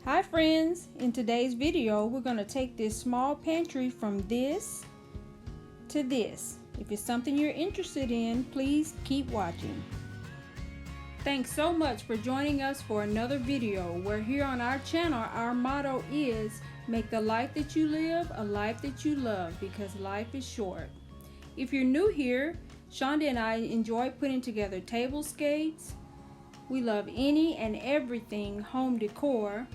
Hi friends, in today's video we're going to take this small pantry from this to this. If it's something you're interested in, please keep watching. Thanks so much for joining us for another video where here on our channel our motto is make the life that you live a life that you love, because life is short. If you're new here, Shonda and I enjoy putting together tablescapes. We love any and everything home decor.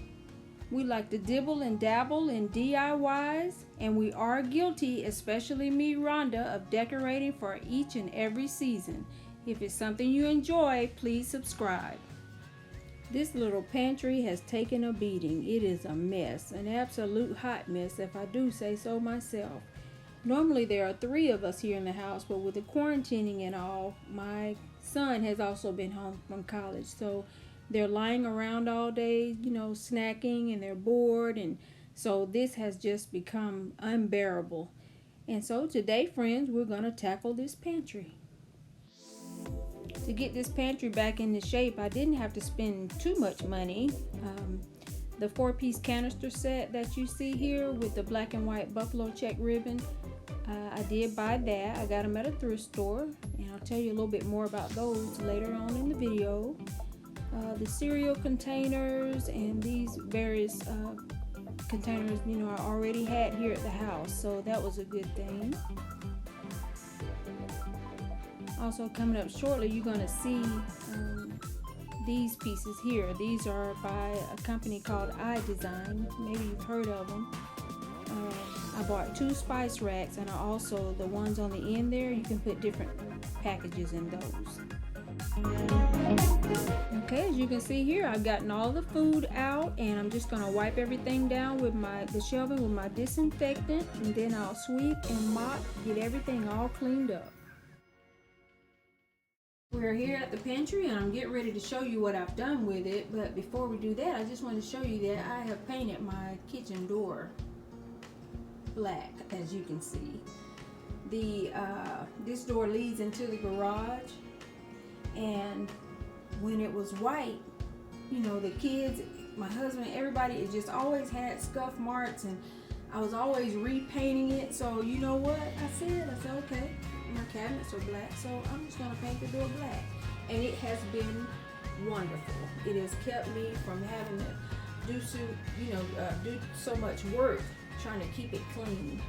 We like to dibble and dabble in DIYs, and we are guilty, especially me, Rhonda, of decorating for each and every season. If it's something you enjoy, please subscribe. This little pantry has taken a beating. It is a mess, an absolute hot mess if I do say so myself. Normally there are 3 of us here in the house, but with the quarantining and all, my son has also been home from college, so they're lying around all day, snacking, and they're bored, and so this has just become unbearable. And so today, friends, we're going to tackle this pantry. To get this pantry back into shape, I didn't have to spend too much money. The 4-piece canister set that you see here with the black and white buffalo check ribbon, I did buy that. I got them at a thrift store, and I'll tell you a little bit more about those later on in the video. The cereal containers and these various containers, I already had here at the house, so that was a good thing. Also coming up shortly, you're going to see these pieces here. These are by a company called iDesign. Maybe you've heard of them. I bought 2 spice racks, and also the ones on the end there, you can put different packages in those. Okay, as you can see here, I've gotten all the food out, and I'm just going to wipe everything down with the shelving with my disinfectant, and then I'll sweep and mop, get everything all cleaned up. We're here at the pantry, and I'm getting ready to show you what I've done with it, but before we do that, I just want to show you that I have painted my kitchen door black, as you can see. This door leads into the garage, and when it was white, the kids, my husband, everybody, it just always had scuff marks, and I was always repainting it. So you know what I said, okay, my cabinets are black, so I'm just gonna paint the door black, and it has been wonderful. It has kept me from having to do so much work trying to keep it clean.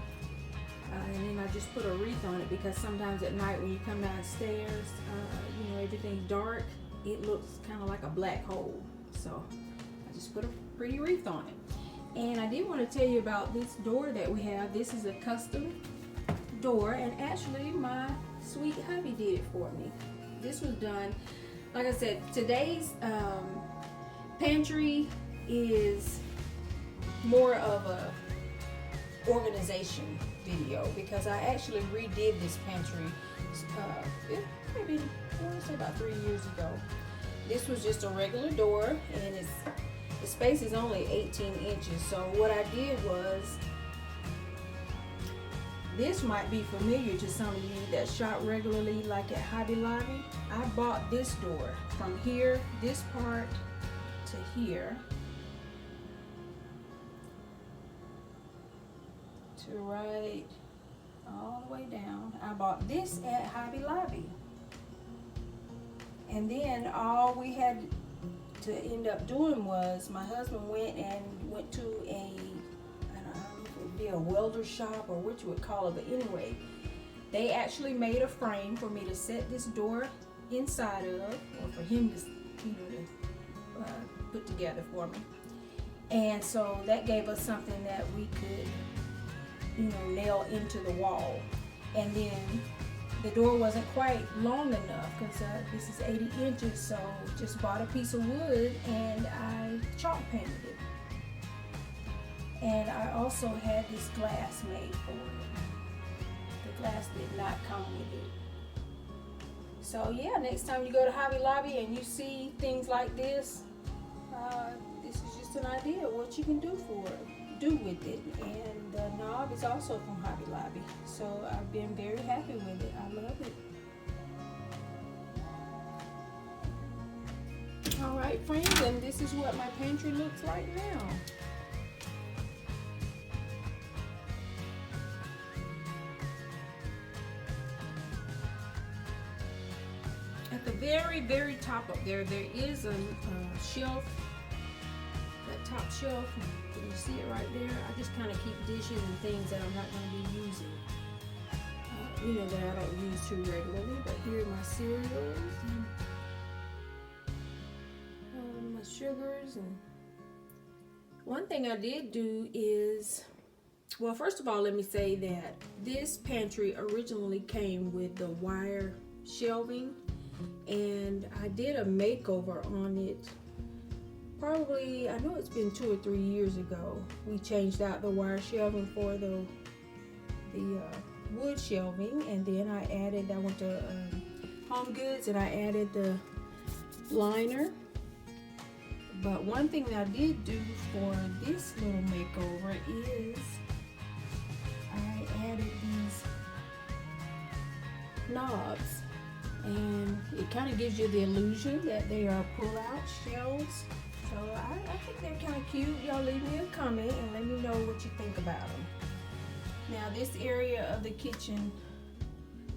And then I just put a wreath on it, because sometimes at night when you come downstairs, everything's dark, it looks kind of like a black hole. So I just put a pretty wreath on it. And I did want to tell you about this door that we have. This is a custom door, and actually my sweet hubby did it for me. This was done, like I said, today's pantry is more of a organization video, because I actually redid this pantry maybe about 3 years ago. This was just a regular door, and the space is only 18 inches. So what I did was, this might be familiar to some of you that shop regularly, like at Hobby Lobby. I bought this door from here, this part to here, to right all the way down. I bought this at Hobby Lobby, and then all we had to end up doing was, my husband went to I don't know if it would be a welder shop or what you would call it, but anyway, they actually made a frame for me to set this door inside of, or for him to put together for me. And so that gave us something that we could nail into the wall. And then the door wasn't quite long enough, because this is 80 inches, so just bought a piece of wood and I chalk painted it. And I also had this glass made for it. The glass did not come with it. So yeah, next time you go to Hobby Lobby and you see things like this, this is just an idea of what you can do with it. And the knob is also from Hobby Lobby, so I've been very happy with it. I love it. Alright, Alright friends, and this is what my pantry looks like now. At the very top up there is a shelf, that top shelf. Can you see it right there? I just kind of keep dishes and things that I'm not going to be using. You know, that I don't use too regularly. But here are my cereals and my sugars. And one thing I did do is, well, first of all, let me say that this pantry originally came with the wire shelving, and I did a makeover on it. Probably, I know it's been 2 or 3 years ago. We changed out the wire shelving for the wood shelving, and then I went to Home Goods and I added the liner. But one thing that I did do for this little makeover is I added these knobs, and it kind of gives you the illusion that they are pull-out shelves. So I think they're kind of cute. Y'all leave me a comment and let me know what you think about them. Now this area of the kitchen,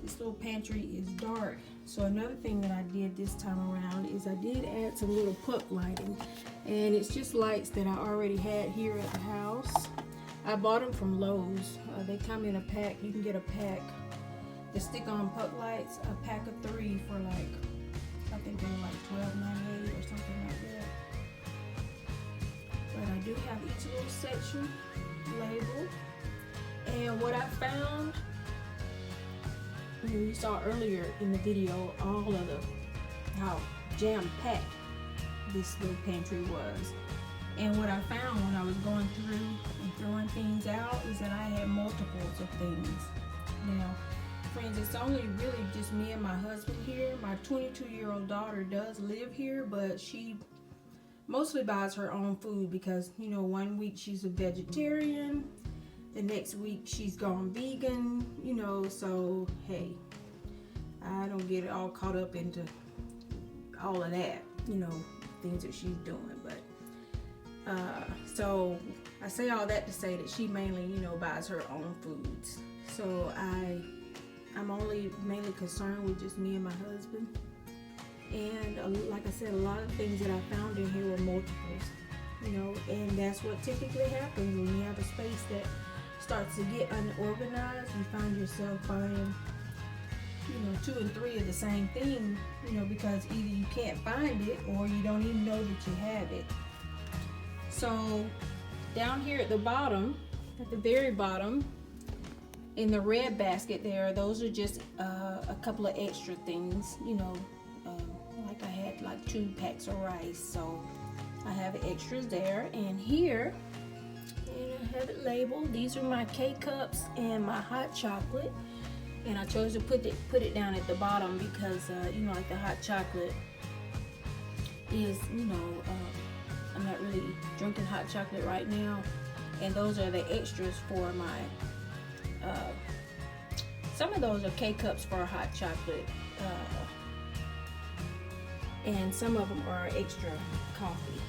this little pantry is dark. So another thing that I did this time around is I did add some little puck lighting. And it's just lights that I already had here at the house. I bought them from Lowe's. They come in a pack. You can get a pack. The stick-on puck lights, a pack of 3 for like, I think they were like $12.98 or something like that. But I do have each little section labeled. And what I found, you saw earlier in the video, all of how jam-packed this little pantry was. And what I found when I was going through and throwing things out is that I had multiples of things. Now, friends, it's only really just me and my husband here. My 22-year-old daughter does live here, but she mostly buys her own food because, you know, one week she's a vegetarian, the next week she's gone vegan, you know, so hey, I don't get all caught up into all of that, you know, things that she's doing. But so I say all that to say that she mainly, you know, buys her own foods. So I'm only mainly concerned with just me and my husband. And like I said, a lot of things that I found in here were multiples, you know, and that's what typically happens when you have a space that starts to get unorganized. You find yourself buying, you know, 2 and 3 of the same thing, you know, because either you can't find it or you don't even know that you have it. So down here at the bottom, at the very bottom, in the red basket there, those are just a couple of extra things, you know, like I had like 2 packs of rice, so I have extras there. And here, and I have it labeled, these are my K-cups and my hot chocolate. And I chose to put it down at the bottom because, you know, like the hot chocolate is, you know, I'm not really drinking hot chocolate right now. And those are the extras for my, some of those are K-cups for hot chocolate. And some of them are extra coffee.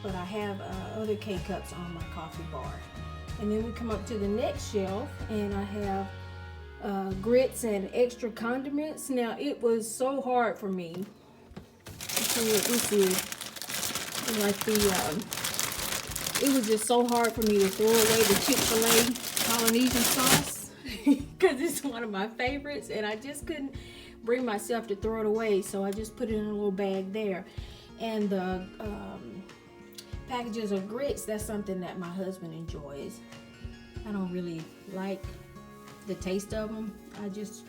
But I have other K-cups on my coffee bar. And then we come up to the next shelf and I have grits and extra condiments. Now it was so hard for me. Let's see what this is. Like it was just so hard for me to throw away the Chick-fil-A Polynesian sauce because it's one of my favorites, and I just couldn't bring myself to throw it away, so I just put it in a little bag there. And the packages of grits, that's something that my husband enjoys. I don't really like the taste of them. I just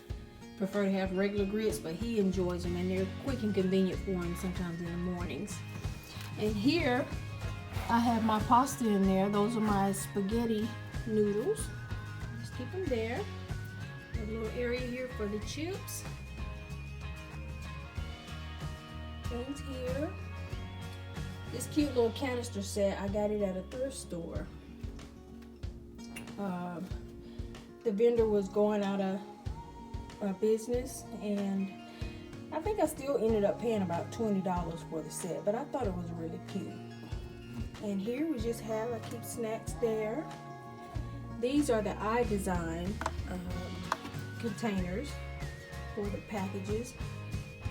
prefer to have regular grits, but he enjoys them, and they're quick and convenient for him sometimes in the mornings. And here I have my pasta in there. Those are my spaghetti noodles. Just keep them there. A little area here for the chips. Things here. This cute little canister set, I got it at a thrift store. The vendor was going out of business, and I think I still ended up paying about $20 for the set, but I thought it was really cute. And here we just have, I keep snacks there. These are the I Design containers for the packages.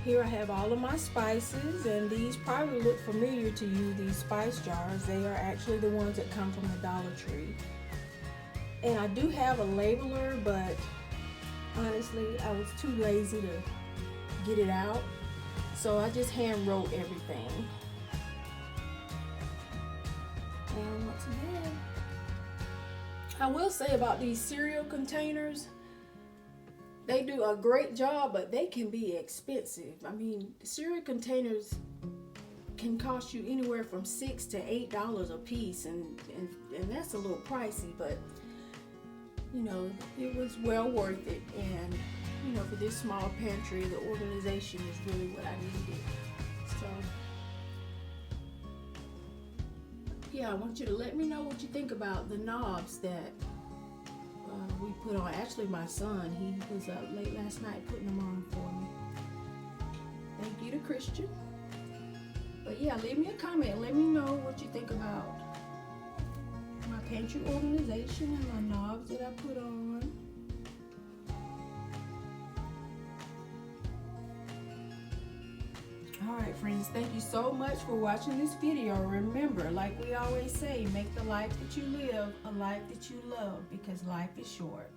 Here I have all of my spices, and these probably look familiar to you, these spice jars. They are actually the ones that come from the Dollar Tree. And I do have a labeler, but honestly, I was too lazy to get it out. So I just hand wrote everything. And what's bad? I will say about these cereal containers, they do a great job, but they can be expensive. I mean, cereal containers can cost you anywhere from $6 to $8 a piece, and that's a little pricey, but you know, it was well worth it. And you know, for this small pantry, the organization is really what I needed. So yeah, I want you to let me know what you think about the knobs that we put on. Actually, my son, he was up late last night putting them on for me. Thank you to Christian. But yeah, leave me a comment. Let me know what you think about my pantry organization and my knobs that I put on. Alright friends, thank you so much for watching this video. Remember, like we always say, make the life that you live a life that you love, because life is short.